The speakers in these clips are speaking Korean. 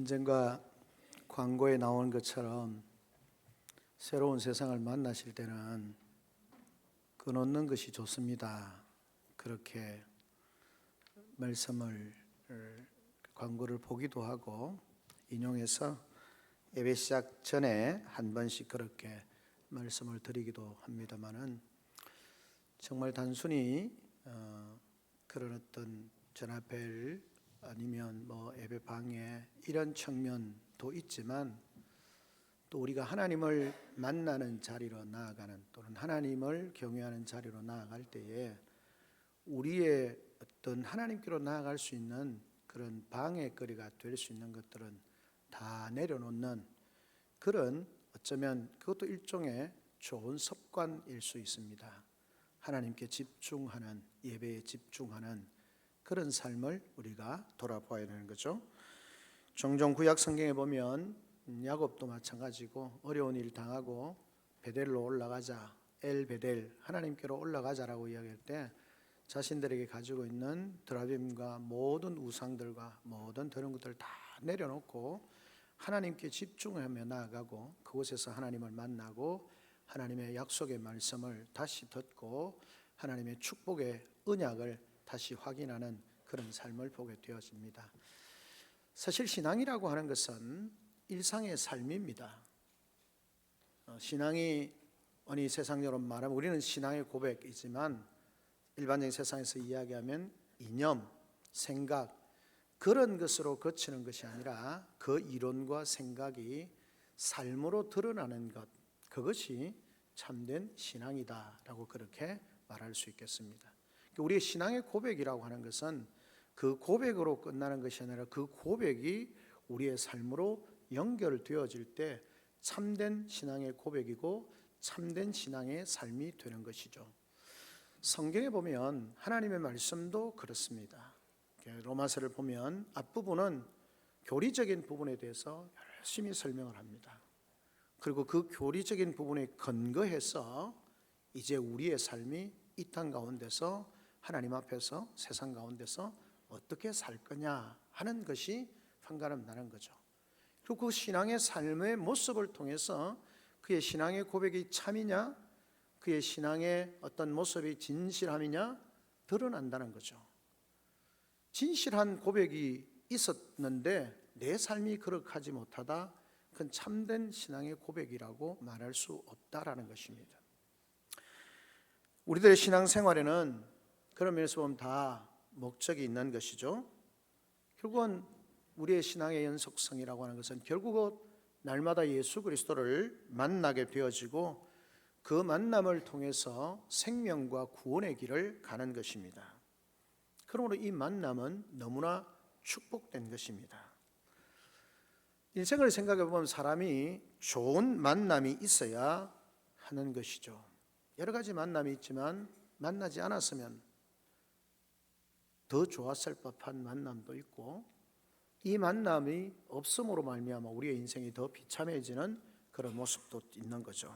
언젠가 광고에 나온 것처럼 새로운 세상을 만나실 때는 끊어놓는 것이 좋습니다. 그렇게 말씀을 광고를 보기도 하고 인용해서 예배 시작 전에 한 번씩 그렇게 말씀을 드리기도 합니다만은 정말 단순히 그런 어떤 전화벨 아니면 예배 방해 이런 측면도 있지만 또 우리가 하나님을 만나는 자리로 나아가는 또는 하나님을 경외하는 자리로 나아갈 때에 우리의 어떤 하나님께로 나아갈 수 있는 그런 방해거리가 될 수 있는 것들은 다 내려놓는 그런 어쩌면 그것도 일종의 좋은 습관일 수 있습니다. 하나님께 집중하는, 예배에 집중하는 그런 삶을 우리가 돌아보아야 되는 거죠. 종종 구약 성경에 보면 야곱도 마찬가지고 어려운 일 당하고 베델로 올라가자, 엘 베델 하나님께로 올라가자라고 이야기할 때 자신들에게 가지고 있는 드라빔과 모든 우상들과 모든 다른 것들을 다 내려놓고 하나님께 집중하며 나아가고 그곳에서 하나님을 만나고 하나님의 약속의 말씀을 다시 듣고 하나님의 축복의 언약을 다시 확인하는 그런 삶을 보게 되어집니다. 사실 신앙이라고 하는 것은 일상의 삶입니다. 신앙이 어느 세상적으로 말하면 우리는 신앙의 고백이지만 일반적인 세상에서 이야기하면 이념, 생각 그런 것으로 거치는 것이 아니라 그 이론과 생각이 삶으로 드러나는 것, 그것이 참된 신앙이다라고 그렇게 말할 수 있겠습니다. 우리의 신앙의 고백이라고 하는 것은 그 고백으로 끝나는 것이 아니라 그 고백이 우리의 삶으로 연결되어질 때 참된 신앙의 고백이고 참된 신앙의 삶이 되는 것이죠. 성경에 보면 하나님의 말씀도 그렇습니다. 로마서를 보면 앞부분은 교리적인 부분에 대해서 열심히 설명을 합니다. 그리고 그 교리적인 부분에 근거해서 이제 우리의 삶이 이 땅 가운데서 하나님 앞에서 세상 가운데서 어떻게 살 거냐 하는 것이 판가름나는 거죠. 그리고 그 신앙의 삶의 모습을 통해서 그의 신앙의 고백이 참이냐 그의 신앙의 어떤 모습이 진실함이냐 드러난다는 거죠. 진실한 고백이 있었는데 내 삶이 그렇게 못하다 그건 참된 신앙의 고백이라고 말할 수 없다라는 것입니다. 우리들의 신앙생활에는 그런 면에서 보면 다 목적이 있는 것이죠. 결국은 우리의 신앙의 연속성이라고 하는 것은 결국은 날마다 예수 그리스도를 만나게 되어지고 그 만남을 통해서 생명과 구원의 길을 가는 것입니다. 그러므로 이 만남은 너무나 축복된 것입니다. 인생을 생각해 보면 사람이 좋은 만남이 있어야 하는 것이죠. 여러 가지 만남이 있지만 만나지 않았으면 더 좋았을 법한 만남도 있고 이 만남이 없음으로 말미암아 우리의 인생이 더 비참해지는 그런 모습도 있는 거죠.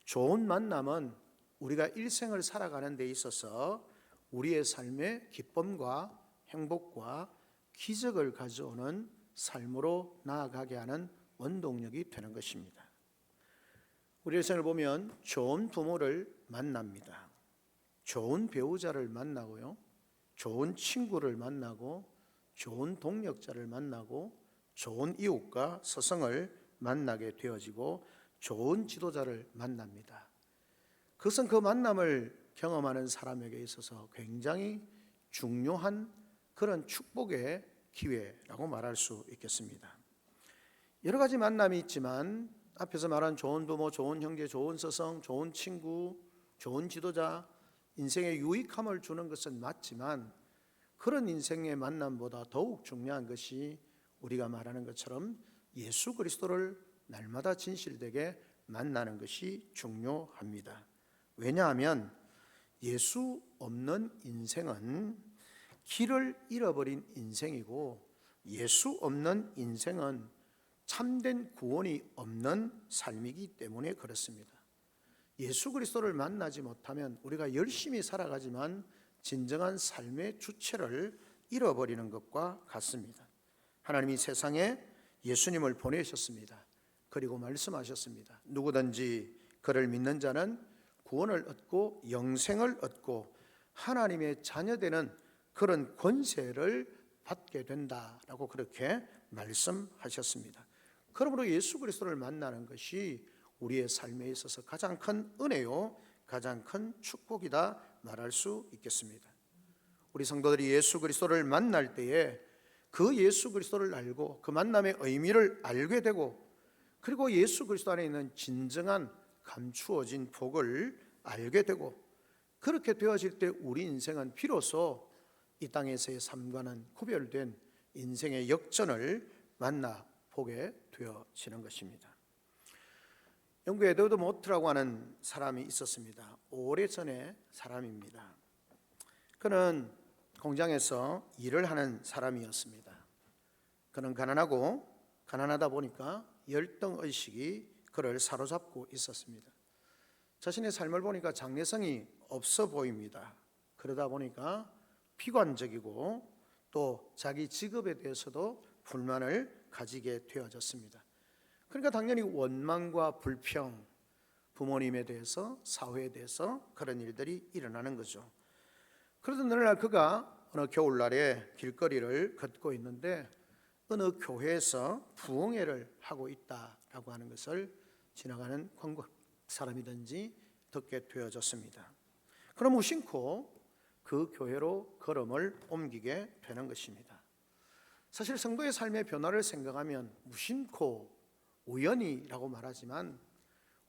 좋은 만남은 우리가 일생을 살아가는 데 있어서 우리의 삶에 기쁨과 행복과 기적을 가져오는 삶으로 나아가게 하는 원동력이 되는 것입니다. 우리 일생을 보면 좋은 부모를 만납니다. 좋은 배우자를 만나고요. 좋은 친구를 만나고 좋은 동력자를 만나고 좋은 이웃과 스승을 만나게 되어지고 좋은 지도자를 만납니다. 그것은 그 만남을 경험하는 사람에게 있어서 굉장히 중요한 그런 축복의 기회라고 말할 수 있겠습니다. 여러 가지 만남이 있지만 앞에서 말한 좋은 부모, 좋은 형제, 좋은 스승, 좋은 친구, 좋은 지도자 인생에 유익함을 주는 것은 맞지만 그런 인생의 만남보다 더욱 중요한 것이 우리가 말하는 것처럼 예수 그리스도를 날마다 진실되게 만나는 것이 중요합니다. 왜냐하면 예수 없는 인생은 길을 잃어버린 인생이고 예수 없는 인생은 참된 구원이 없는 삶이기 때문에 그렇습니다. 예수 그리스도를 만나지 못하면 우리가 열심히 살아가지만 진정한 삶의 주체를 잃어버리는 것과 같습니다. 하나님이 세상에 예수님을 보내셨습니다. 그리고 말씀하셨습니다. 누구든지 그를 믿는 자는 구원을 얻고 영생을 얻고 하나님의 자녀되는 그런 권세를 받게 된다라고 그렇게 말씀하셨습니다. 그러므로 예수 그리스도를 만나는 것이 우리의 삶에 있어서 가장 큰 은혜요, 가장 큰 축복이다 말할 수 있겠습니다. 우리 성도들이 예수 그리스도를 만날 때에 그 예수 그리스도를 알고 그 만남의 의미를 알게 되고, 그리고 예수 그리스도 안에 있는 진정한 감추어진 복을 알게 되고, 그렇게 되어질 때 우리 인생은 비로소 이 땅에서의 삶과는 구별된 인생의 역전을 만나보게 되어지는 것입니다. 영국 에드워드 모트라고 하는 사람이 있었습니다. 오래전의 사람입니다. 그는 공장에서 일을 하는 사람이었습니다. 그는 가난하다 보니까 열등의식이 그를 사로잡고 있었습니다. 자신의 삶을 보니까 장래성이 없어 보입니다. 그러다 보니까 비관적이고 또 자기 직업에 대해서도 불만을 가지게 되어졌습니다. 그러니까 당연히 원망과 불평, 부모님에 대해서, 사회에 대해서 그런 일들이 일어나는 거죠. 그러던 어느 날 그가 어느 겨울날에 길거리를 걷고 있는데 어느 교회에서 부흥회를 하고 있다라고 하는 것을 지나가는 관광 사람이든지 듣게 되어졌습니다. 그럼 무심코 그 교회로 걸음을 옮기게 되는 것입니다. 사실 성도의 삶의 변화를 생각하면 무심코 우연이라고 말하지만,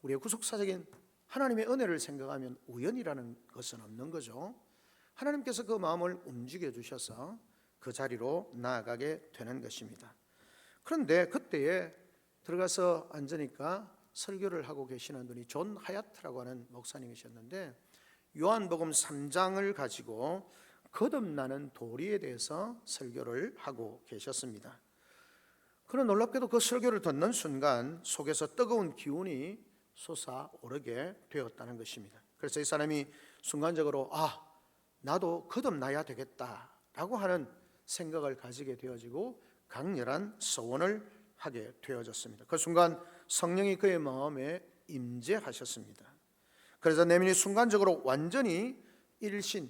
우리의 구속사적인 하나님의 은혜를 생각하면 우연이라는 것은 없는 거죠. 하나님께서 그 마음을 움직여 주셔서 그 자리로 나아가게 되는 것입니다. 그런데 그때에 들어가서 앉으니까 설교를 하고 계시는 분이 존 하야트라고 하는 목사님이셨는데, 요한복음 3장을 가지고 거듭나는 도리에 대해서 설교를 하고 계셨습니다. 그런 놀랍게도 그 설교를 듣는 순간 속에서 뜨거운 기운이 솟아오르게 되었다는 것입니다. 그래서 이 사람이 순간적으로 나도 거듭나야 되겠다라고 하는 생각을 가지게 되어지고 강렬한 소원을 하게 되어졌습니다. 그 순간 성령이 그의 마음에 임재하셨습니다. 그래서 내면이 순간적으로 완전히 일신,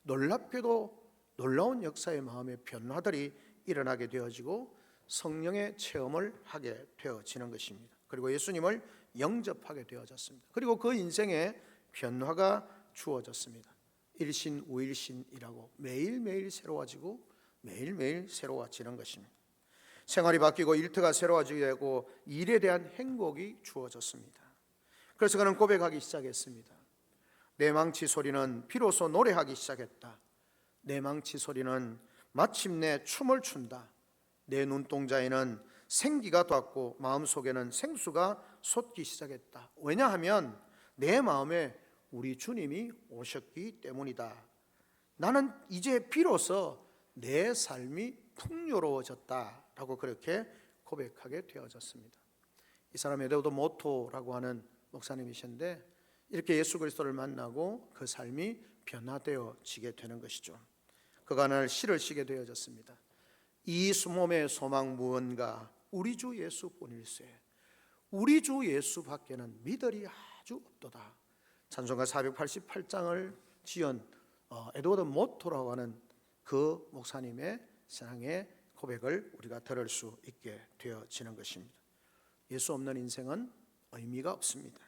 놀랍게도 놀라운 역사의 마음의 변화들이 일어나게 되어지고 성령의 체험을 하게 되어지는 것입니다. 그리고 예수님을 영접하게 되어졌습니다. 그리고 그 인생에 변화가 주어졌습니다. 일신 우일신이라고 매일매일 새로워지고 매일매일 새로워지는 것입니다. 생활이 바뀌고 일터가 새로워지게 되고 일에 대한 행복이 주어졌습니다. 그래서 그는 고백하기 시작했습니다. 내 망치 소리는 비로소 노래하기 시작했다. 내 망치 소리는 마침내 춤을 춘다. 내 눈동자에는 생기가 돋고 마음속에는 생수가 솟기 시작했다. 왜냐하면 내 마음에 우리 주님이 오셨기 때문이다. 나는 이제 비로소 내 삶이 풍요로워졌다라고 그렇게 고백하게 되어졌습니다. 이 사람 에드워드 모토라고 하는 목사님이신데, 이렇게 예수 그리스도를 만나고 그 삶이 변화되어지게 되는 것이죠. 그가 늘 시를 쓰게 되어졌습니다. 이 몸의 소망 무언가 우리 주 예수뿐일세. 우리 주 예수밖에는 믿으리 아주 없도다. 찬송가 488장을 지은 에드워드 모토라고 하는 그 목사님의 신앙의 고백을 우리가 들을 수 있게 되어지는 것입니다. 예수 없는 인생은 의미가 없습니다.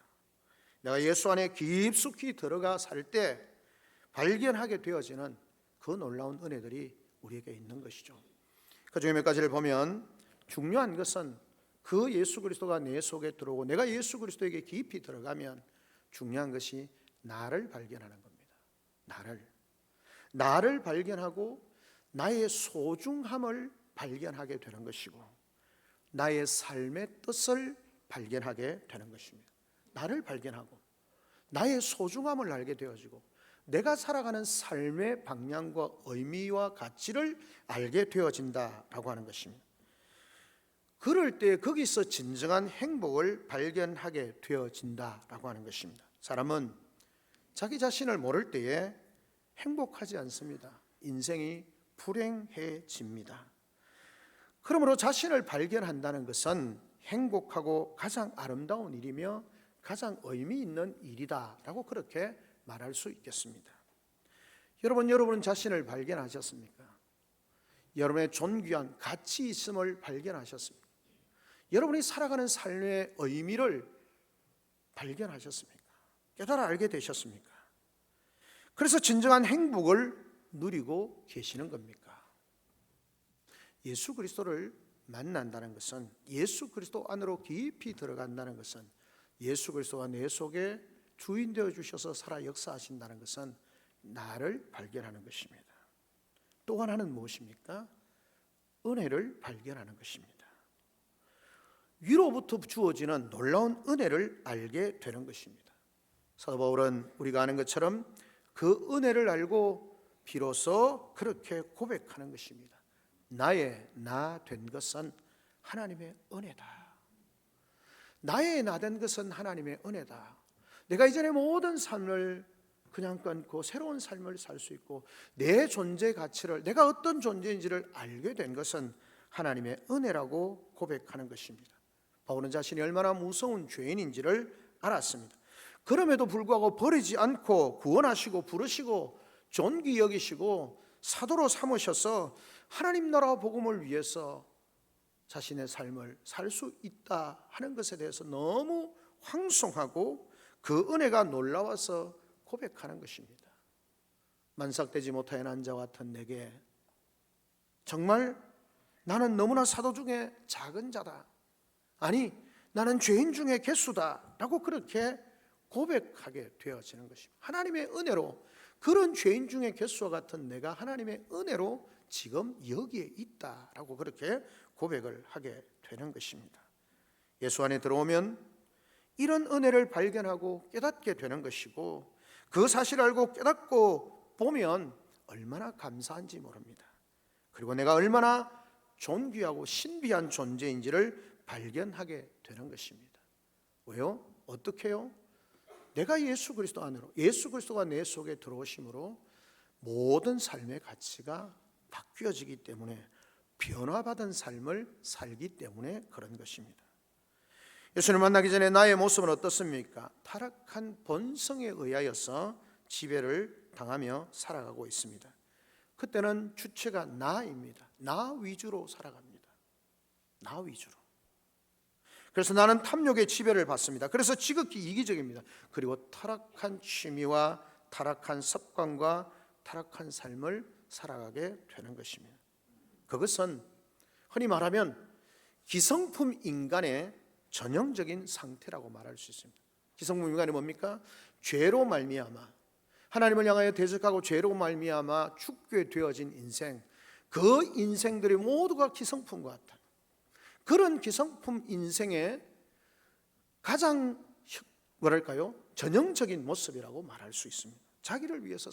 내가 예수 안에 깊숙이 들어가 살 때 발견하게 되어지는 그 놀라운 은혜들이 우리에게 있는 것이죠. 그 중에 몇 가지를 보면 중요한 것은 그 예수 그리스도가 내 속에 들어오고 내가 예수 그리스도에게 깊이 들어가면 중요한 것이 나를 발견하는 겁니다. 나를 발견하고 나의 소중함을 발견하게 되는 것이고 나의 삶의 뜻을 발견하게 되는 것입니다. 나를 발견하고 나의 소중함을 알게 되어지고 내가 살아가는 삶의 방향과 의미와 가치를 알게 되어진다라고 하는 것입니다. 그럴 때 거기서 진정한 행복을 발견하게 되어진다라고 하는 것입니다. 사람은 자기 자신을 모를 때에 행복하지 않습니다. 인생이 불행해집니다. 그러므로 자신을 발견한다는 것은 행복하고 가장 아름다운 일이며 가장 의미 있는 일이다라고 그렇게 말할 수 있겠습니다. 여러분은 자신을 발견하셨습니까? 여러분의 존귀한 가치 있음을 발견하셨습니까? 여러분이 살아가는 삶의 의미를 발견하셨습니까? 깨달아 알게 되셨습니까? 그래서 진정한 행복을 누리고 계시는 겁니까? 예수 그리스도를 만난다는 것은, 예수 그리스도 안으로 깊이 들어간다는 것은, 예수 그리스도가 내 속에 주인 되어 주셔서 살아 역사하신다는 것은 나를 발견하는 것입니다. 또 하나는 무엇입니까? 은혜를 발견하는 것입니다. 위로부터 주어지는 놀라운 은혜를 알게 되는 것입니다. 사도 바울은 우리가 아는 것처럼 그 은혜를 알고 비로소 그렇게 고백하는 것입니다. 나의 나 된 것은 하나님의 은혜다. 나의 나 된 것은 하나님의 은혜다. 내가 이전의 모든 삶을 그냥 끊고 새로운 삶을 살 수 있고 내 존재 가치를, 내가 어떤 존재인지를 알게 된 것은 하나님의 은혜라고 고백하는 것입니다. 바울은 자신이 얼마나 무서운 죄인인지를 알았습니다. 그럼에도 불구하고 버리지 않고 구원하시고 부르시고 존귀 여기시고 사도로 삼으셔서 하나님 나라 복음을 위해서 자신의 삶을 살 수 있다 하는 것에 대해서 너무 황송하고 그 은혜가 놀라워서 고백하는 것입니다. 만삭되지 못하여 난 자와 같은 내게 정말 나는 너무나 사도 중에 작은 자다. 아니, 나는 죄인 중에 개수다 라고 그렇게 고백하게 되어지는 것입니다. 하나님의 은혜로 그런 죄인 중에 개수와 같은 내가 하나님의 은혜로 지금 여기에 있다라고 그렇게 고백을 하게 되는 것입니다. 예수 안에 들어오면 이런 은혜를 발견하고 깨닫게 되는 것이고, 그 사실을 알고 깨닫고 보면 얼마나 감사한지 모릅니다. 그리고 내가 얼마나 존귀하고 신비한 존재인지를 발견하게 되는 것입니다. 왜요? 어떻게요? 내가 예수 그리스도 안으로, 예수 그리스도가 내 속에 들어오심으로 모든 삶의 가치가 바뀌어지기 때문에, 변화받은 삶을 살기 때문에 그런 것입니다. 예수님을 만나기 전에 나의 모습은 어떻습니까? 타락한 본성에 의하여서 지배를 당하며 살아가고 있습니다. 그때는 주체가 나입니다. 나 위주로 살아갑니다. 나 위주로. 그래서 나는 탐욕의 지배를 받습니다. 그래서 지극히 이기적입니다. 그리고 타락한 취미와 타락한 습관과 타락한 삶을 살아가게 되는 것입니다. 그것은 흔히 말하면 기성품 인간의 전형적인 상태라고 말할 수 있습니다. 기성품 인간이 뭡니까? 죄로 말미암아 하나님을 향하여 대적하고 죄로 말미암아 죽게 되어진 인생, 그 인생들이 모두가 기성품 같아요. 그런 기성품 인생의 가장 전형적인 모습이라고 말할 수 있습니다. 자기를 위해서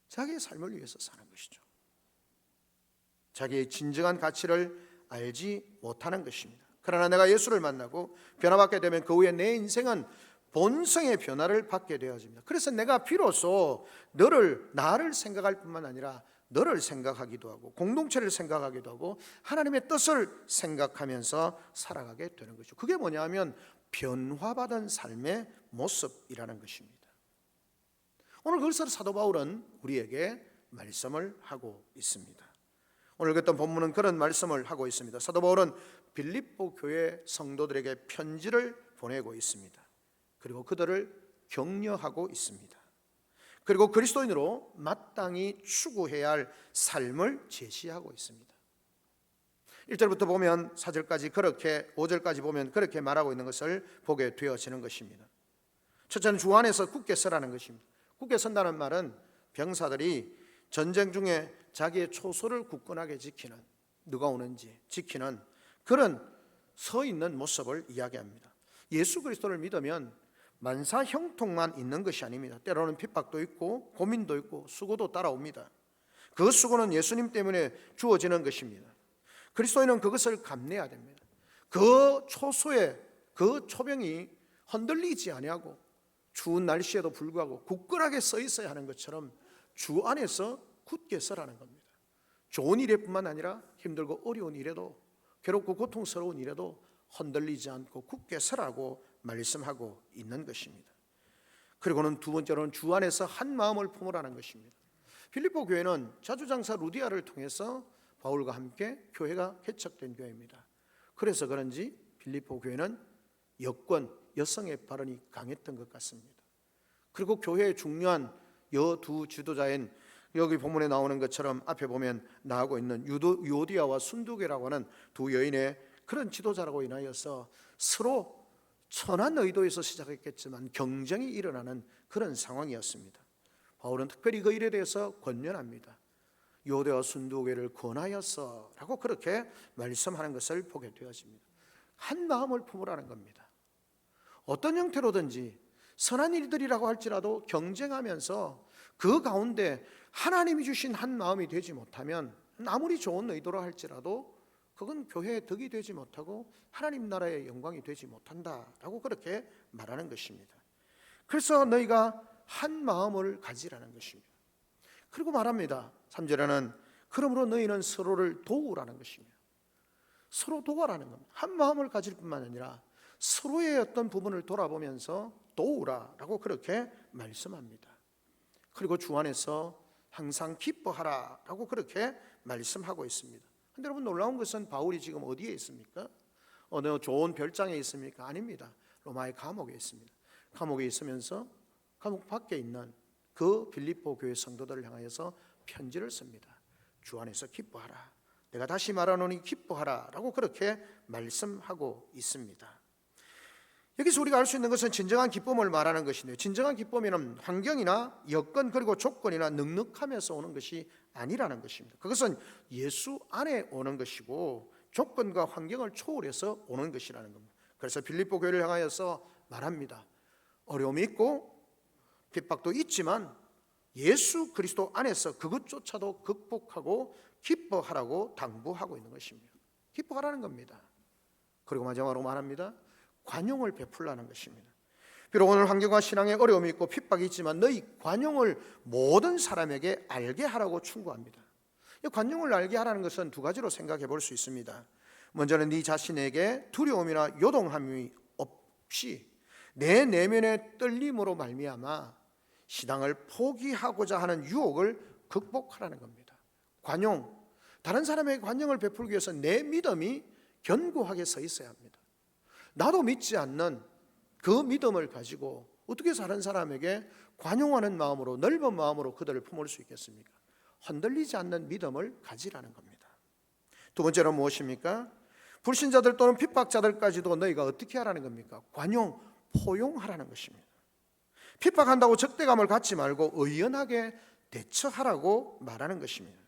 자기의 삶을 위해서 사는 것이죠. 자기의 진정한 가치를 알지 못하는 것입니다. 그러나 내가 예수를 만나고 변화받게 되면 그 후에 내 인생은 본성의 변화를 받게 되어집니다. 그래서 내가 비로소 나를 생각할 뿐만 아니라 너를 생각하기도 하고 공동체를 생각하기도 하고 하나님의 뜻을 생각하면서 살아가게 되는 것이죠. 그게 뭐냐 하면 변화받은 삶의 모습이라는 것입니다. 오늘 그것을 사도 바울은 우리에게 말씀을 하고 있습니다. 오늘 읽었던 본문은 그런 말씀을 하고 있습니다. 사도 바울은 빌립보 교회 성도들에게 편지를 보내고 있습니다. 그리고 그들을 격려하고 있습니다. 그리고 그리스도인으로 마땅히 추구해야 할 삶을 제시하고 있습니다. 1절부터 보면 4절까지 그렇게, 5절까지 보면 그렇게 말하고 있는 것을 보게 되어지는 것입니다. 첫째는 주 안에서 굳게 서라는 것입니다. 굳게 선다는 말은 병사들이 전쟁 중에 자기의 초소를 굳건하게 지키는, 누가 오는지 지키는 그런 서 있는 모습을 이야기합니다. 예수 그리스도를 믿으면 만사 형통만 있는 것이 아닙니다. 때로는 핍박도 있고 고민도 있고 수고도 따라옵니다. 그 수고는 예수님 때문에 주어지는 것입니다. 그리스도인은 그것을 감내해야 됩니다. 그 초소에 그 초병이 흔들리지 아니하고 추운 날씨에도 불구하고 굳건하게 서 있어야 하는 것처럼 주 안에서 굳게 서라는 겁니다. 좋은 일에뿐만 아니라 힘들고 어려운 일에도, 괴롭고 고통스러운 일에도 흔들리지 않고 굳게 서라고 말씀하고 있는 것입니다. 그리고는 두 번째로는 주 안에서 한 마음을 품으라는 것입니다. 빌립보 교회는 자주장사 루디아를 통해서 바울과 함께 교회가 개척된 교회입니다. 그래서 그런지 빌립보 교회는 여권, 여성의 발언이 강했던 것 같습니다. 그리고 교회의 중요한 여두 지도자인, 여기 본문에 나오는 것처럼 앞에 보면 나오고 있는 유오디아와 순두계라고 하는 두 여인의 그런 지도자라고 인하여서 서로 선한 의도에서 시작했겠지만 경쟁이 일어나는 그런 상황이었습니다. 바울은 특별히 그 일에 대해서 권면합니다. 유오디아와 순두계를 권하여서라고 그렇게 말씀하는 것을 보게 되어집니다. 한 마음을 품으라는 겁니다. 어떤 형태로든지 선한 일들이라고 할지라도 경쟁하면서 그 가운데 하나님이 주신 한 마음이 되지 못하면 아무리 좋은 의도로 할지라도 그건 교회의 덕이 되지 못하고 하나님 나라의 영광이 되지 못한다라고 그렇게 말하는 것입니다. 그래서 너희가 한 마음을 가지라는 것입니다. 그리고 말합니다. 3절에는 그러므로 너희는 서로를 도우라는 것입니다. 서로 도와라는 겁니다. 한 마음을 가질 뿐만 아니라 서로의 어떤 부분을 돌아보면서 도우라라고 그렇게 말씀합니다. 그리고 주 안에서 항상 기뻐하라라고 그렇게 말씀하고 있습니다. 그런데 여러분, 놀라운 것은 바울이 지금 어디에 있습니까? 어느 좋은 별장에 있습니까? 아닙니다. 로마의 감옥에 있습니다. 감옥에 있으면서 감옥 밖에 있는 그 빌립보 교회 성도들을 향하여서 편지를 씁니다. 주 안에서 기뻐하라. 내가 다시 말하노니 기뻐하라 라고 그렇게 말씀하고 있습니다. 여기서 우리가 알 수 있는 것은 진정한 기쁨을 말하는 것인데요, 진정한 기쁨에는 환경이나 여건 그리고 조건이나 넉넉함에서 오는 것이 아니라는 것입니다. 그것은 예수 안에 오는 것이고 조건과 환경을 초월해서 오는 것이라는 겁니다. 그래서 빌립보 교회를 향하여서 말합니다. 어려움이 있고 핍박도 있지만 예수 그리스도 안에서 그것조차도 극복하고 기뻐하라고 당부하고 있는 것입니다. 기뻐하라는 겁니다. 그리고 마지막으로 말합니다. 관용을 베풀라는 것입니다. 비록 오늘 환경과 신앙에 어려움이 있고 핍박이 있지만 너희 관용을 모든 사람에게 알게 하라고 충고합니다. 이 관용을 알게 하라는 것은 두 가지로 생각해 볼 수 있습니다. 먼저는 네 자신에게 두려움이나 요동함이 없이 내 내면의 떨림으로 말미암아 신앙을 포기하고자 하는 유혹을 극복하라는 겁니다. 관용, 다른 사람에게 관용을 베풀기 위해서 내 믿음이 견고하게 서 있어야 합니다. 나도 믿지 않는 그 믿음을 가지고 어떻게 다른 사람에게 관용하는 마음으로, 넓은 마음으로 그들을 품을 수 있겠습니까? 흔들리지 않는 믿음을 가지라는 겁니다. 두 번째로 무엇입니까? 불신자들 또는 핍박자들까지도 너희가 어떻게 하라는 겁니까? 관용, 포용하라는 것입니다. 핍박한다고 적대감을 갖지 말고 의연하게 대처하라고 말하는 것입니다.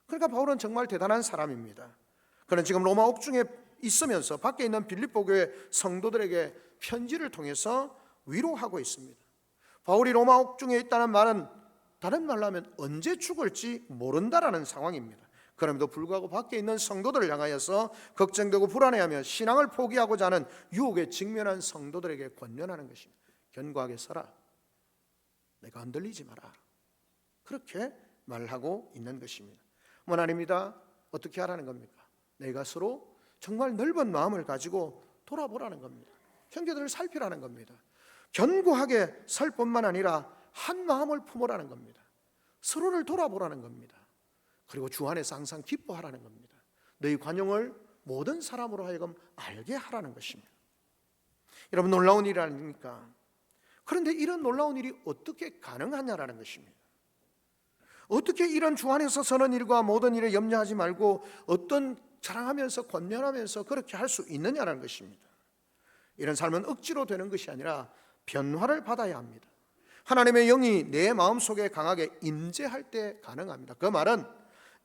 그러니까 바울은 정말 대단한 사람입니다. 그는 지금 로마 옥중에 있으면서 밖에 있는 빌립보 교회 성도들에게 편지를 통해서 위로하고 있습니다. 바울이 로마 옥중에 있다는 말은 다른 말로 하면 언제 죽을지 모른다라는 상황입니다. 그럼에도 불구하고 밖에 있는 성도들을 향하여서 걱정되고 불안해하며 신앙을 포기하고자 하는 유혹에 직면한 성도들에게 권면하는 것입니다. 견고하게 서라. 내가 흔들리지 마라. 그렇게 말하고 있는 것입니다. 뭐 아닙니다. 어떻게 하라는 겁니까? 내가 서로 정말 넓은 마음을 가지고 돌아보라는 겁니다. 형제들을 살피라는 겁니다. 견고하게 설 뿐만 아니라 한 마음을 품으라는 겁니다. 서로를 돌아보라는 겁니다. 그리고 주 안에서 항상 기뻐하라는 겁니다. 너희 관용을 모든 사람으로 하여금 알게 하라는 것입니다. 여러분, 놀라운 일 아닙니까? 그런데 이런 놀라운 일이 어떻게 가능하냐라는 것입니다. 어떻게 이런 주 안에서 서는 일과 모든 일에 염려하지 말고 어떤 자랑하면서 권면하면서 그렇게 할 수 있느냐라는 것입니다. 이런 삶은 억지로 되는 것이 아니라 변화를 받아야 합니다. 하나님의 영이 내 마음속에 강하게 임재할 때 가능합니다. 그 말은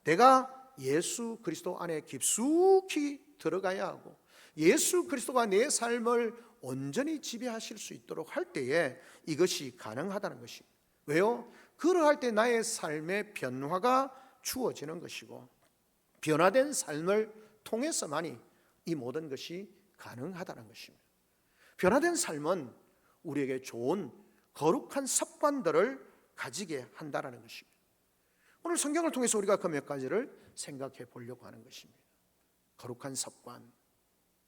내가 예수 그리스도 안에 깊숙이 들어가야 하고 예수 그리스도가 내 삶을 온전히 지배하실 수 있도록 할 때에 이것이 가능하다는 것입니다. 왜요? 그러할 때 나의 삶의 변화가 주어지는 것이고 변화된 삶을 통해서만이 이 모든 것이 가능하다는 것입니다. 변화된 삶은 우리에게 좋은 거룩한 습관들을 가지게 한다는 것입니다. 오늘 성경을 통해서 우리가 그 몇 가지를 생각해 보려고 하는 것입니다. 거룩한 습관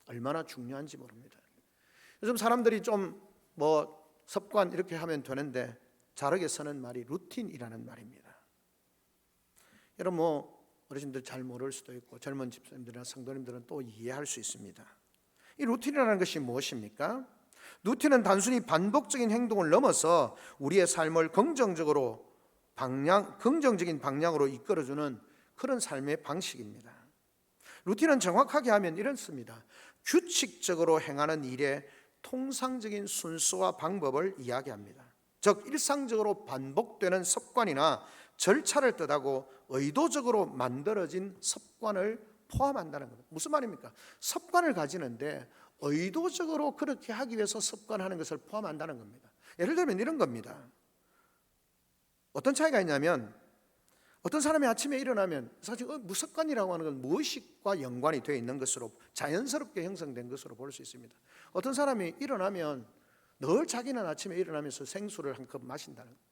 얼마나 중요한지 모릅니다. 요즘 사람들이 좀 습관 이렇게 하면 되는데 자르게 쓰는 말이 루틴이라는 말입니다. 여러분 어르신들 잘 모를 수도 있고 젊은 집사님들이나 성도님들은 또 이해할 수 있습니다. 이 루틴이라는 것이 무엇입니까? 루틴은 단순히 반복적인 행동을 넘어서 우리의 삶을 긍정적인 방향으로 이끌어주는 그런 삶의 방식입니다. 루틴은 정확하게 하면 이렇습니다. 규칙적으로 행하는 일의 통상적인 순서와 방법을 이야기합니다. 즉 일상적으로 반복되는 습관이나 절차를 뜻하고 의도적으로 만들어진 습관을 포함한다는 겁니다. 무슨 말입니까? 습관을 가지는데 의도적으로 그렇게 하기 위해서 습관하는 것을 포함한다는 겁니다. 예를 들면 이런 겁니다. 어떤 차이가 있냐면 어떤 사람이 아침에 일어나면 사실 무습관이라고 하는 건 무의식과 연관이 되어 있는 것으로 자연스럽게 형성된 것으로 볼 수 있습니다. 어떤 사람이 일어나면 늘 자기는 아침에 일어나면서 생수를 한 컵 마신다는 거예요.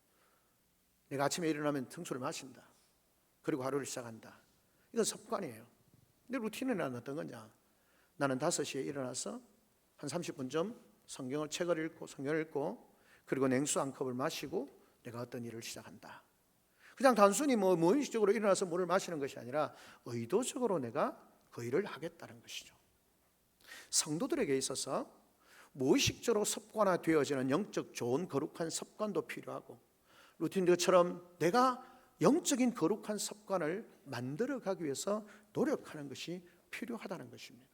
내가 아침에 일어나면 생수를 마신다. 그리고 하루를 시작한다. 이건 습관이에요. 근데 루틴은 어떤 거냐? 나는 5시에 일어나서 한 30분쯤 책을 읽고 그리고 냉수 한 컵을 마시고 내가 어떤 일을 시작한다. 그냥 단순히 무의식적으로 일어나서 물을 마시는 것이 아니라 의도적으로 내가 그 일을 하겠다는 것이죠. 성도들에게 있어서 무의식적으로 습관화되어지는 영적 좋은 거룩한 습관도 필요하고 루틴처럼 내가 영적인 거룩한 습관을 만들어가기 위해서 노력하는 것이 필요하다는 것입니다.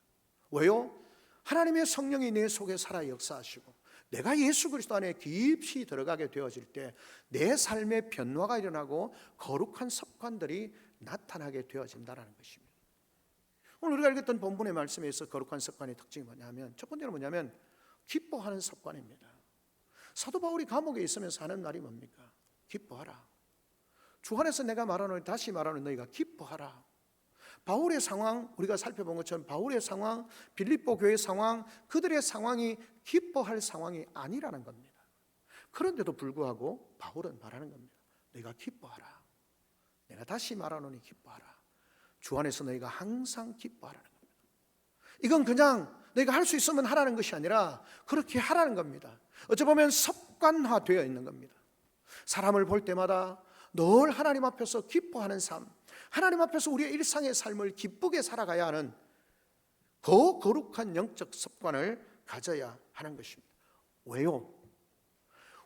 왜요? 하나님의 성령이 내 속에 살아 역사하시고 내가 예수 그리스도 안에 깊이 들어가게 되어질 때 내 삶의 변화가 일어나고 거룩한 습관들이 나타나게 되어진다는 것입니다. 오늘 우리가 읽었던 본문의 말씀에서 거룩한 습관의 특징이 뭐냐면 첫 번째는 뭐냐면 기뻐하는 습관입니다. 사도 바울이 감옥에 있으면서 하는 말이 뭡니까? 기뻐하라. 주 안에서 내가 말하노니 다시 말하노니 너희가 기뻐하라. 바울의 상황, 우리가 살펴본 것처럼 바울의 상황, 빌립보 교회의 상황, 그들의 상황이 기뻐할 상황이 아니라는 겁니다. 그런데도 불구하고 바울은 말하는 겁니다. 너희가 기뻐하라. 내가 다시 말하노니 기뻐하라. 주 안에서 너희가 항상 기뻐하라는 겁니다. 이건 그냥 너희가 할 수 있으면 하라는 것이 아니라 그렇게 하라는 겁니다. 어찌 보면 습관화되어 있는 겁니다. 사람을 볼 때마다 늘 하나님 앞에서 기뻐하는 삶, 하나님 앞에서 우리의 일상의 삶을 기쁘게 살아가야 하는 더 거룩한 영적 습관을 가져야 하는 것입니다. 왜요?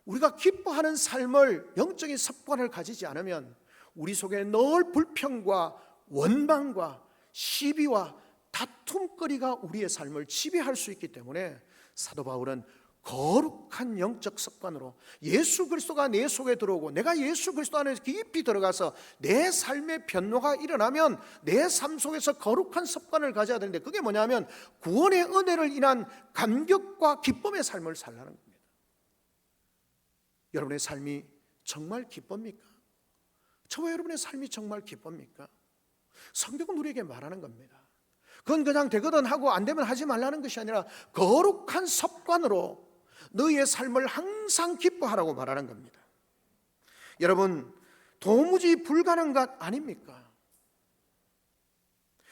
우리가 기뻐하는 삶을 영적인 습관을 가지지 않으면 우리 속에 늘 불평과 원망과 시비와 다툼거리가 우리의 삶을 지배할 수 있기 때문에 사도 바울은 거룩한 영적 습관으로 예수 그리스도가 내 속에 들어오고 내가 예수 그리스도 안에 깊이 들어가서 내 삶의 변화가 일어나면 내 삶 속에서 거룩한 습관을 가져야 되는데 그게 뭐냐면 구원의 은혜를 인한 감격과 기쁨의 삶을 살라는 겁니다. 여러분의 삶이 정말 기쁩니까? 저와 여러분의 삶이 정말 기쁩니까? 성경은 우리에게 말하는 겁니다. 그건 그냥 되거든 하고 안 되면 하지 말라는 것이 아니라 거룩한 습관으로 너희의 삶을 항상 기뻐하라고 말하는 겁니다. 여러분, 도무지 불가능한 것 아닙니까?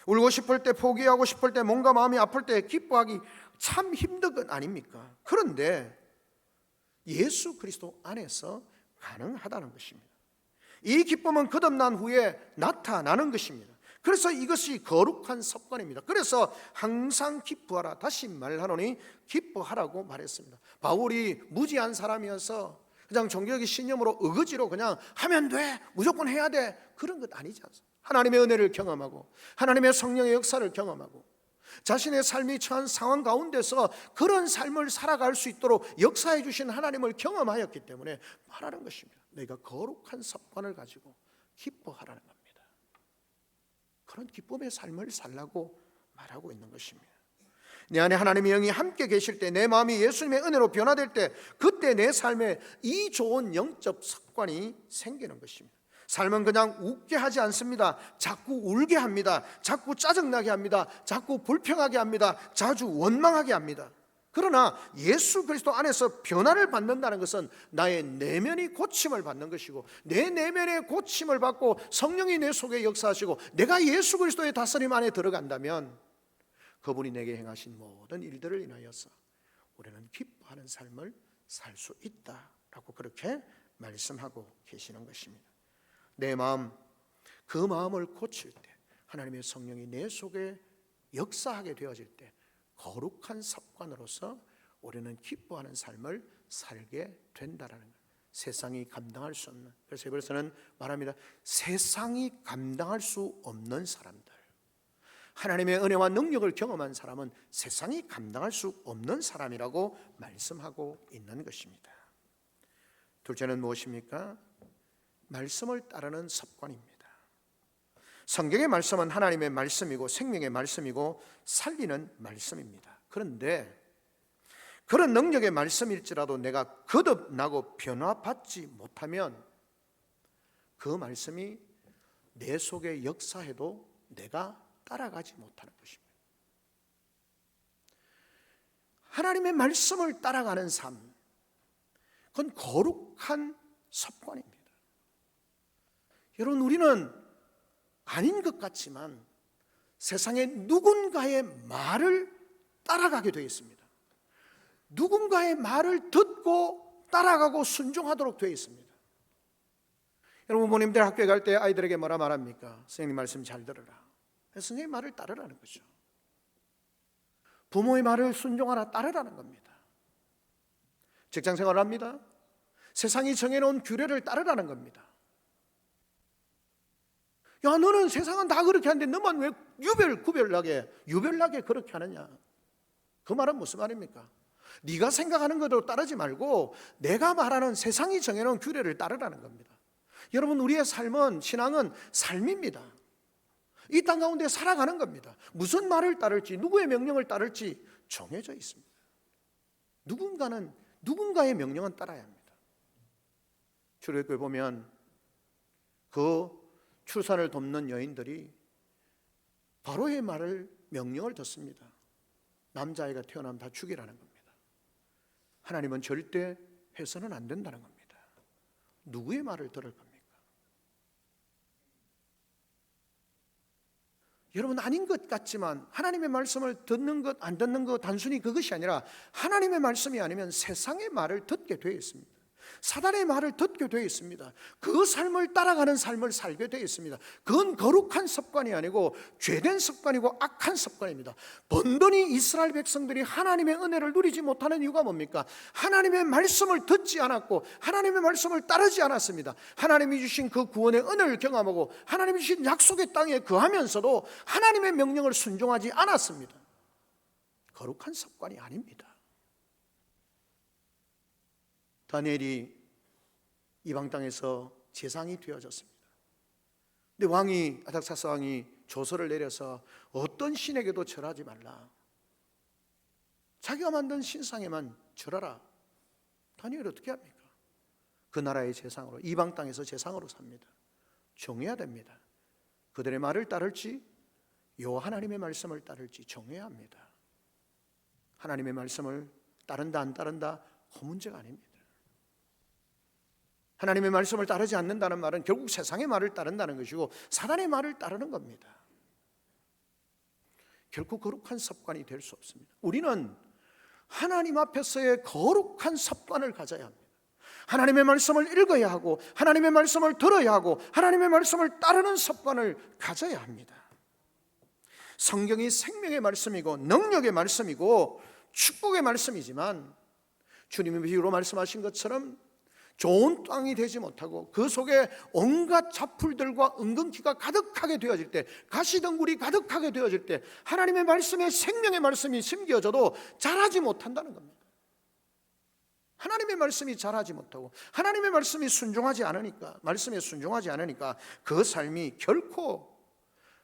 울고 싶을 때, 포기하고 싶을 때, 뭔가 마음이 아플 때 기뻐하기 참 힘든 것 아닙니까? 그런데 예수 그리스도 안에서 가능하다는 것입니다. 이 기쁨은 거듭난 후에 나타나는 것입니다. 그래서 이것이 거룩한 습관입니다. 그래서 항상 기뻐하라. 다시 말하노니 기뻐하라고 말했습니다. 바울이 무지한 사람이어서 그냥 종교적인 신념으로 의거지로 그냥 하면 돼, 무조건 해야 돼, 그런 것 아니지 않습니까? 하나님의 은혜를 경험하고 하나님의 성령의 역사를 경험하고 자신의 삶이 처한 상황 가운데서 그런 삶을 살아갈 수 있도록 역사해 주신 하나님을 경험하였기 때문에 말하는 것입니다. 너희가 거룩한 습관을 가지고 기뻐하라는 겁니다. 그런 기쁨의 삶을 살라고 말하고 있는 것입니다. 내 안에 하나님의 영이 함께 계실 때, 내 마음이 예수님의 은혜로 변화될 때, 그때 내 삶에 이 좋은 영적 습관이 생기는 것입니다. 삶은 그냥 웃게 하지 않습니다. 자꾸 울게 합니다. 자꾸 짜증나게 합니다. 자꾸 불평하게 합니다. 자주 원망하게 합니다. 그러나 예수 그리스도 안에서 변화를 받는다는 것은 나의 내면이 고침을 받는 것이고, 내 내면의 고침을 받고 성령이 내 속에 역사하시고 내가 예수 그리스도의 다스림 안에 들어간다면 그분이 내게 행하신 모든 일들을 인하여서 우리는 기뻐하는 삶을 살 수 있다라고 그렇게 말씀하고 계시는 것입니다. 내 마음, 그 마음을 고칠 때, 하나님의 성령이 내 속에 역사하게 되어질 때 거룩한 습관으로서 우리는 기뻐하는 삶을 살게 된다라는 것. 세상이 감당할 수 없는, 그래서 에베소서는 말합니다. 세상이 감당할 수 없는 사람들, 하나님의 은혜와 능력을 경험한 사람은 세상이 감당할 수 없는 사람이라고 말씀하고 있는 것입니다. 둘째는 무엇입니까? 말씀을 따르는 습관입니다. 성경의 말씀은 하나님의 말씀이고 생명의 말씀이고 살리는 말씀입니다. 그런데 그런 능력의 말씀일지라도 내가 거듭나고 변화받지 못하면 그 말씀이 내 속에 역사해도 내가 따라가지 못하는 것입니다. 하나님의 말씀을 따라가는 삶, 그건 거룩한 습관입니다. 여러분, 우리는 아닌 것 같지만 세상에 누군가의 말을 따라가게 되어 있습니다. 누군가의 말을 듣고 따라가고 순종하도록 되어 있습니다. 여러분, 부모님들 학교에 갈 때 아이들에게 뭐라 말합니까? 선생님 말씀 잘 들으라. 선생님 말을 따르라는 거죠. 부모의 말을 순종하라, 따르라는 겁니다. 직장 생활을 합니다. 세상이 정해놓은 규례를 따르라는 겁니다. 야, 너는 세상은 다 그렇게 하는데 너만 왜 유별나게 그렇게 하느냐? 그 말은 무슨 말입니까? 네가 생각하는 것대로 따르지 말고 내가 말하는 세상이 정해놓은 규례를 따르라는 겁니다. 여러분, 우리의 삶은, 신앙은 삶입니다. 이 땅 가운데 살아가는 겁니다. 무슨 말을 따를지, 누구의 명령을 따를지 정해져 있습니다. 누군가는 누군가의 명령은 따라야 합니다. 출애굽에 보면 그 출산을 돕는 여인들이 바로의 명령을 듣습니다. 남자아이가 태어나면 다 죽이라는 겁니다. 하나님은 절대 해서는 안 된다는 겁니다. 누구의 말을 들을 겁니까? 여러분, 아닌 것 같지만 하나님의 말씀을 듣는 것, 안 듣는 것, 단순히 그것이 아니라 하나님의 말씀이 아니면 세상의 말을 듣게 되어 있습니다. 사단의 말을 듣게 되어 있습니다. 그 삶을 따라가는 삶을 살게 되어 있습니다. 그건 거룩한 습관이 아니고 죄된 습관이고 악한 습관입니다. 번번이 이스라엘 백성들이 하나님의 은혜를 누리지 못하는 이유가 뭡니까? 하나님의 말씀을 듣지 않았고 하나님의 말씀을 따르지 않았습니다. 하나님이 주신 그 구원의 은혜를 경험하고 하나님이 주신 약속의 땅에 거하면서도 하나님의 명령을 순종하지 않았습니다. 거룩한 습관이 아닙니다. 다니엘이 이방 땅에서 제상이 되어졌습니다. 근데 아닥사스 왕이 조서를 내려서 어떤 신에게도 절하지 말라, 자기가 만든 신상에만 절하라. 다니엘이 어떻게 합니까? 그 나라의 제상으로, 이방 땅에서 제상으로 삽니다. 정해야 됩니다. 그들의 말을 따를지 여호와 하나님의 말씀을 따를지 정해야 합니다. 하나님의 말씀을 따른다 안 따른다 그 문제가 아닙니다. 하나님의 말씀을 따르지 않는다는 말은 결국 세상의 말을 따른다는 것이고 사단의 말을 따르는 겁니다. 결코 거룩한 습관이 될 수 없습니다. 우리는 하나님 앞에서의 거룩한 습관을 가져야 합니다. 하나님의 말씀을 읽어야 하고 하나님의 말씀을 들어야 하고 하나님의 말씀을 따르는 습관을 가져야 합니다. 성경이 생명의 말씀이고 능력의 말씀이고 축복의 말씀이지만 주님의 비유로 말씀하신 것처럼 좋은 땅이 되지 못하고 그 속에 온갖 잡풀들과 은근기가 가득하게 되어질 때, 가시덩굴이 가득하게 되어질 때 하나님의 말씀에 생명의 말씀이 심겨져도 자라지 못한다는 겁니다. 하나님의 말씀이 자라지 못하고 하나님의 말씀에 순종하지 않으니까 그 삶이 결코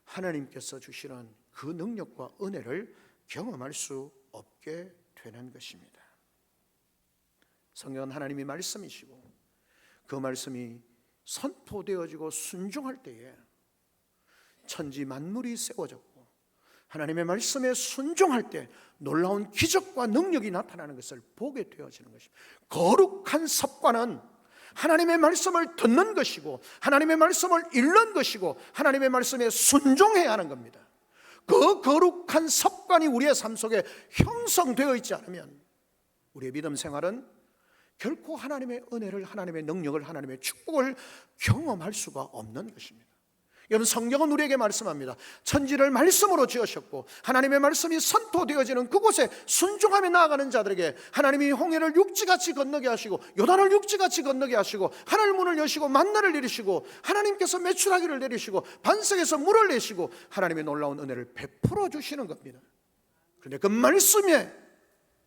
하나님께서 주시는 그 능력과 은혜를 경험할 수 없게 되는 것입니다. 성경은 하나님의 말씀이시고 그 말씀이 선포되어지고 순종할 때에 천지 만물이 세워졌고 하나님의 말씀에 순종할 때 놀라운 기적과 능력이 나타나는 것을 보게 되어지는 것입니다. 거룩한 습관은 하나님의 말씀을 듣는 것이고 하나님의 말씀을 읽는 것이고 하나님의 말씀에 순종해야 하는 겁니다. 그 거룩한 습관이 우리의 삶 속에 형성되어 있지 않으면 우리의 믿음 생활은 결코 하나님의 은혜를, 하나님의 능력을, 하나님의 축복을 경험할 수가 없는 것입니다. 여러분, 성경은 우리에게 말씀합니다. 천지를 말씀으로 지으셨고 하나님의 말씀이 선포되어지는 그곳에 순종하며 나아가는 자들에게 하나님이 홍해를 육지같이 건너게 하시고 요단을 육지같이 건너게 하시고 하늘 문을 여시고 만나를 내리시고 하나님께서 메추라기를 내리시고 반석에서 물을 내시고 하나님의 놀라운 은혜를 베풀어 주시는 겁니다. 그런데 그 말씀에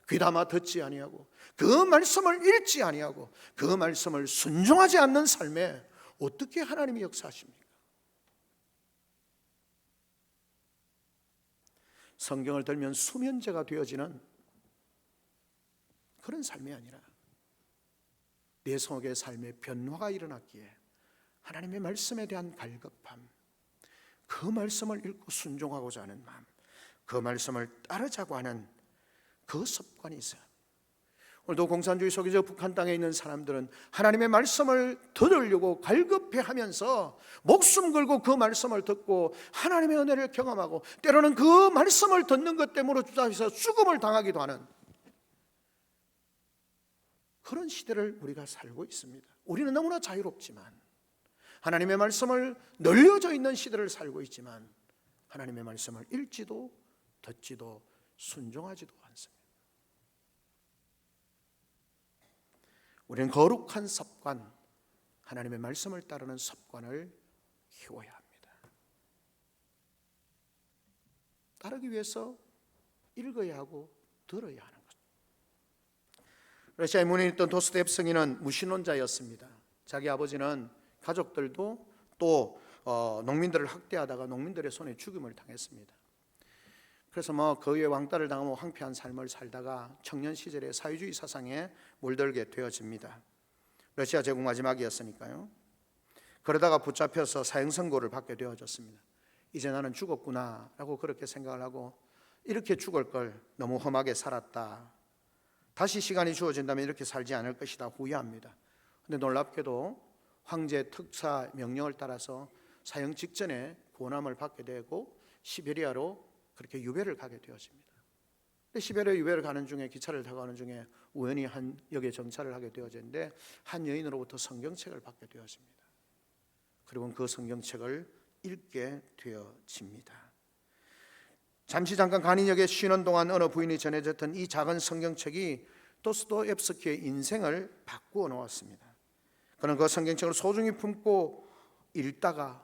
귀담아 듣지 아니하고 그 말씀을 읽지 아니하고 그 말씀을 순종하지 않는 삶에 어떻게 하나님이 역사하십니까? 성경을 들면 수면제가 되어지는 그런 삶이 아니라 내 속의 삶에 변화가 일어났기에 하나님의 말씀에 대한 갈급함, 그 말씀을 읽고 순종하고자 하는 마음, 그 말씀을 따르자고 하는 그 습관이 있어요. 오늘도 공산주의 속에서 북한 땅에 있는 사람들은 하나님의 말씀을 들으려고 갈급해하면서 목숨 걸고 그 말씀을 듣고 하나님의 은혜를 경험하고 때로는 그 말씀을 듣는 것 때문에 주저해서 죽음을 당하기도 하는 그런 시대를 우리가 살고 있습니다. 우리는 너무나 자유롭지만 하나님의 말씀을 널려져 있는 시대를 살고 있지만 하나님의 말씀을 읽지도 듣지도 순종하지도 않습니다. 우리는 거룩한 습관, 하나님의 말씀을 따르는 습관을 키워야 합니다. 따르기 위해서 읽어야 하고 들어야 하는 것. 러시아에 문의했던 도스토옙스키는 무신론자였습니다. 자기 아버지는 가족들도 또 농민들을 학대하다가 농민들의 손에 죽임을 당했습니다. 그래서 거위의 왕따를 당하고 황폐한 삶을 살다가 청년 시절에 사회주의 사상에 물들게 되어집니다. 러시아 제국 마지막이었으니까요. 그러다가 붙잡혀서 사형 선고를 받게 되어졌습니다. 이제 나는 죽었구나 라고 그렇게 생각을 하고 이렇게 죽을 걸 너무 험하게 살았다. 다시 시간이 주어진다면 이렇게 살지 않을 것이다 후회합니다. 그런데 놀랍게도 황제 특사 명령을 따라서 사형 직전에 고난을 받게 되고 시베리아로 그렇게 유배를 가게 되었습니다. 시베리아 유배를 가는 중에 기차를 타고 가는 중에 우연히 한 역에 정차를 하게 되어졌는데 한 여인으로부터 성경책을 받게 되었습니다. 그리고 그 성경책을 읽게 되어집니다. 잠깐 간이역에 쉬는 동안 어느 부인이 전해졌던 이 작은 성경책이 도스토옙스키의 인생을 바꾸어 놓았습니다. 그는 그 성경책을 소중히 품고 읽다가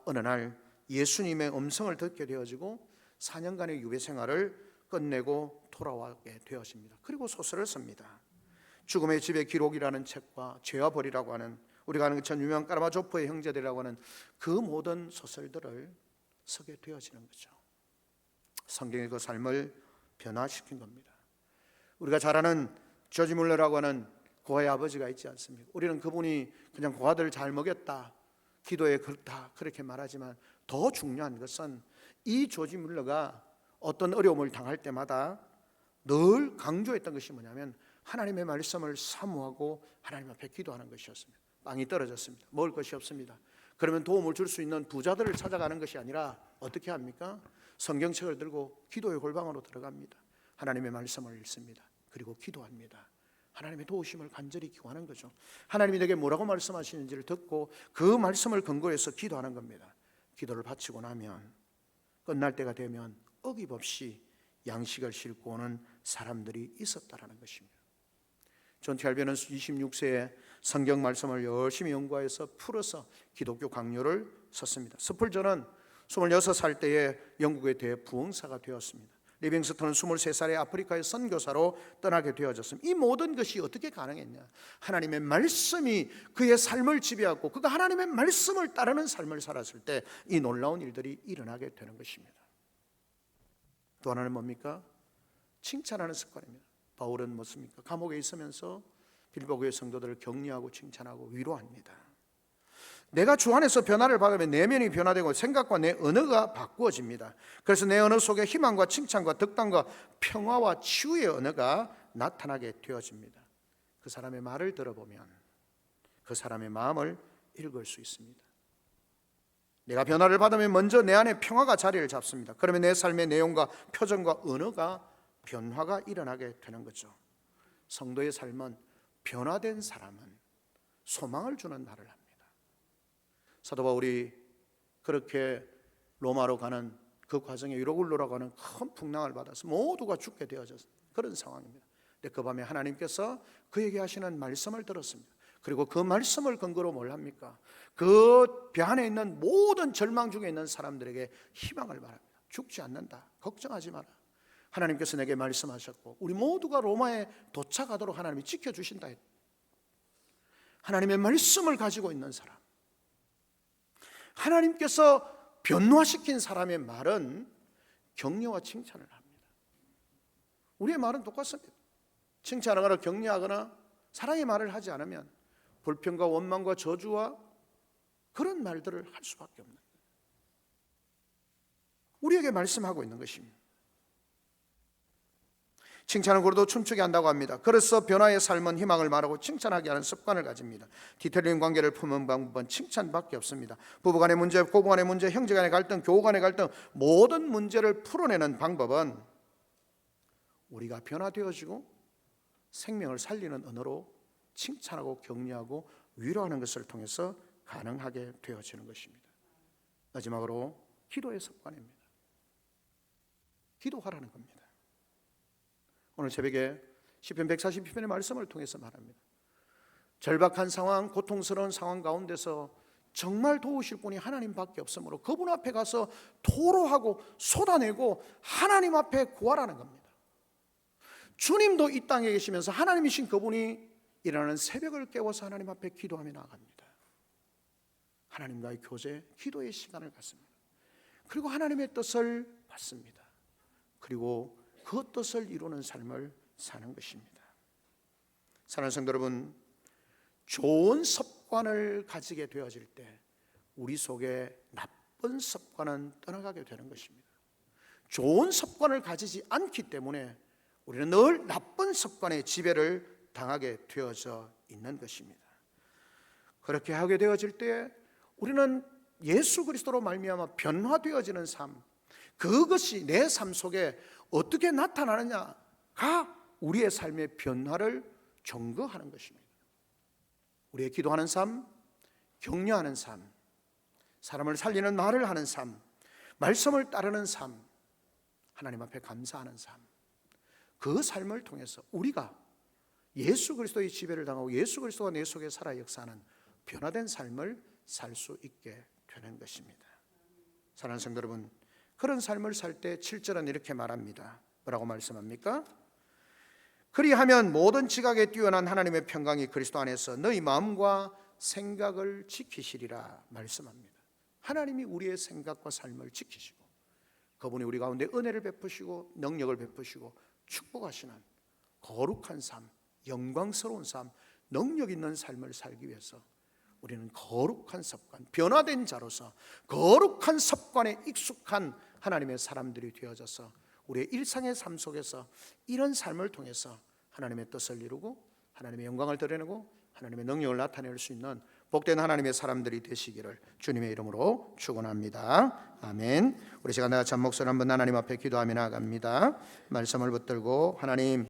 어느 날 예수님의 음성을 듣게 되어지고 4년간의 유배 생활을 끝내고 돌아오게 되었습니다. 그리고 소설을 씁니다. 죽음의 집의 기록이라는 책과 죄와 벌이라고 하는 우리가 아는 것처럼 유명한 까라마조프의 형제들이라고 하는 그 모든 소설들을 쓰게 되어지는 거죠. 성경의 그 삶을 변화시킨 겁니다. 우리가 잘 아는 조지 물러라고 하는 고아의 아버지가 있지 않습니까? 우리는 그분이 그냥 고아들을 잘 먹였다, 기도에 그렇다 그렇게 말하지만 더 중요한 것은 이 조지 물러가 어떤 어려움을 당할 때마다 늘 강조했던 것이 뭐냐면 하나님의 말씀을 사모하고 하나님 앞에 기도하는 것이었습니다. 빵이 떨어졌습니다. 먹을 것이 없습니다. 그러면 도움을 줄 수 있는 부자들을 찾아가는 것이 아니라 어떻게 합니까? 성경책을 들고 기도의 골방으로 들어갑니다. 하나님의 말씀을 읽습니다. 그리고 기도합니다. 하나님의 도우심을 간절히 기도하는 거죠. 하나님이 내게 뭐라고 말씀하시는지를 듣고 그 말씀을 근거로 해서 기도하는 겁니다. 기도를 바치고 나면 끝날 때가 되면 어김없이 양식을 싣고 오는 사람들이 있었다라는 것입니다. 존 켈빈은 26세에 성경 말씀을 열심히 연구해서 풀어서 기독교 강요를 썼습니다. 스펄전은 26살 때에 영국의 대부흥사가 되었습니다. 리빙스턴은 23살에 아프리카의 선교사로 떠나게 되어졌습니다. 이 모든 것이 어떻게 가능했냐? 하나님의 말씀이 그의 삶을 지배하고 그가 하나님의 말씀을 따르는 삶을 살았을 때 이 놀라운 일들이 일어나게 되는 것입니다. 또 하나는 뭡니까? 칭찬하는 습관입니다. 바울은 뭡니까? 감옥에 있으면서 빌보교의 성도들을 격려하고 칭찬하고 위로합니다. 내가 주 안에서 변화를 받으면 내면이 변화되고 생각과 내 언어가 바꾸어집니다. 그래서 내 언어 속에 희망과 칭찬과 덕담과 평화와 치유의 언어가 나타나게 되어집니다. 그 사람의 말을 들어보면 그 사람의 마음을 읽을 수 있습니다. 내가 변화를 받으면 먼저 내 안에 평화가 자리를 잡습니다. 그러면 내 삶의 내용과 표정과 언어가 변화가 일어나게 되는 거죠. 성도의 삶은 변화된 사람은 소망을 주는 말을 합니다. 사도 바울이 그렇게 로마로 가는 그 과정에 유로굴로라고 하는 큰 풍랑을 받아서 모두가 죽게 되어졌어요. 그런 상황입니다. 근데 그 밤에 하나님께서 그에게 하시는 말씀을 들었습니다. 그리고 그 말씀을 근거로 뭘 합니까? 그 배 안에 있는 모든 절망 중에 있는 사람들에게 희망을 말합니다. 죽지 않는다. 걱정하지 마라. 하나님께서 내게 말씀하셨고 우리 모두가 로마에 도착하도록 하나님이 지켜주신다. 하나님의 말씀을 가지고 있는 사람, 하나님께서 변화시킨 사람의 말은 격려와 칭찬을 합니다. 우리의 말은 똑같습니다. 칭찬하거나 격려하거나 사랑의 말을 하지 않으면 불평과 원망과 저주와 그런 말들을 할 수밖에 없는 거예요. 우리에게 말씀하고 있는 것입니다. 칭찬을 고르도 춤추게 한다고 합니다. 그래서 변화의 삶은 희망을 말하고 칭찬하게 하는 습관을 가집니다. 디테일링 관계를 푸는 방법은 칭찬밖에 없습니다. 부부간의 문제, 고부간의 문제, 형제간의 갈등, 교우간의 갈등, 모든 문제를 풀어내는 방법은 우리가 변화되어지고 생명을 살리는 언어로 칭찬하고 격려하고 위로하는 것을 통해서 가능하게 되어지는 것입니다. 마지막으로 기도의 습관입니다. 기도하라는 겁니다. 오늘 새벽에 시편 140편의 말씀을 통해서 말합니다. 절박한 상황, 고통스러운 상황 가운데서 정말 도우실 분이 하나님밖에 없으므로 그분 앞에 가서 토로하고 쏟아내고 하나님 앞에 구하라는 겁니다. 주님도 이 땅에 계시면서 하나님이신 그분이 일어나는 새벽을 깨워서 하나님 앞에 기도하며 나아갑니다. 하나님과의 교제, 기도의 시간을 갖습니다. 그리고 하나님의 뜻을 받습니다. 그리고 그 뜻을 이루는 삶을 사는 것입니다. 사랑하는 성도 여러분, 좋은 습관을 가지게 되어질 때 우리 속에 나쁜 습관은 떠나가게 되는 것입니다. 좋은 습관을 가지지 않기 때문에 우리는 늘 나쁜 습관의 지배를 당하게 되어져 있는 것입니다. 그렇게 하게 되어질 때 우리는 예수 그리스도로 말미암아 변화되어지는 삶, 그것이 내 삶 속에 어떻게 나타나느냐가 우리의 삶의 변화를 증거하는 것입니다. 우리의 기도하는 삶, 격려하는 삶, 사람을 살리는 말을 하는 삶, 말씀을 따르는 삶, 하나님 앞에 감사하는 삶, 그 삶을 통해서 우리가 예수 그리스도의 지배를 당하고 예수 그리스도가 내 속에 살아 역사하는 변화된 삶을 살 수 있게 되는 것입니다. 사랑하는 성도 여러분, 그런 삶을 살 때 7절은 이렇게 말합니다. 뭐라고 말씀합니까? 그리하면 모든 지각에 뛰어난 하나님의 평강이 그리스도 안에서 너희 마음과 생각을 지키시리라 말씀합니다. 하나님이 우리의 생각과 삶을 지키시고 그분이 우리 가운데 은혜를 베푸시고 능력을 베푸시고 축복하시는 거룩한 삶, 영광스러운 삶, 능력 있는 삶을 살기 위해서 우리는 거룩한 습관, 변화된 자로서 거룩한 습관에 익숙한 하나님의 사람들이 되어져서 우리의 일상의 삶 속에서 이런 삶을 통해서 하나님의 뜻을 이루고 하나님의 영광을 드러내고 하나님의 능력을 나타낼 수 있는 복된 하나님의 사람들이 되시기를 주님의 이름으로 축원합니다. 아멘. 우리 시간 다 같이 한 목소리 한번 하나님 앞에 기도하며 나아갑니다. 말씀을 붙들고 하나님,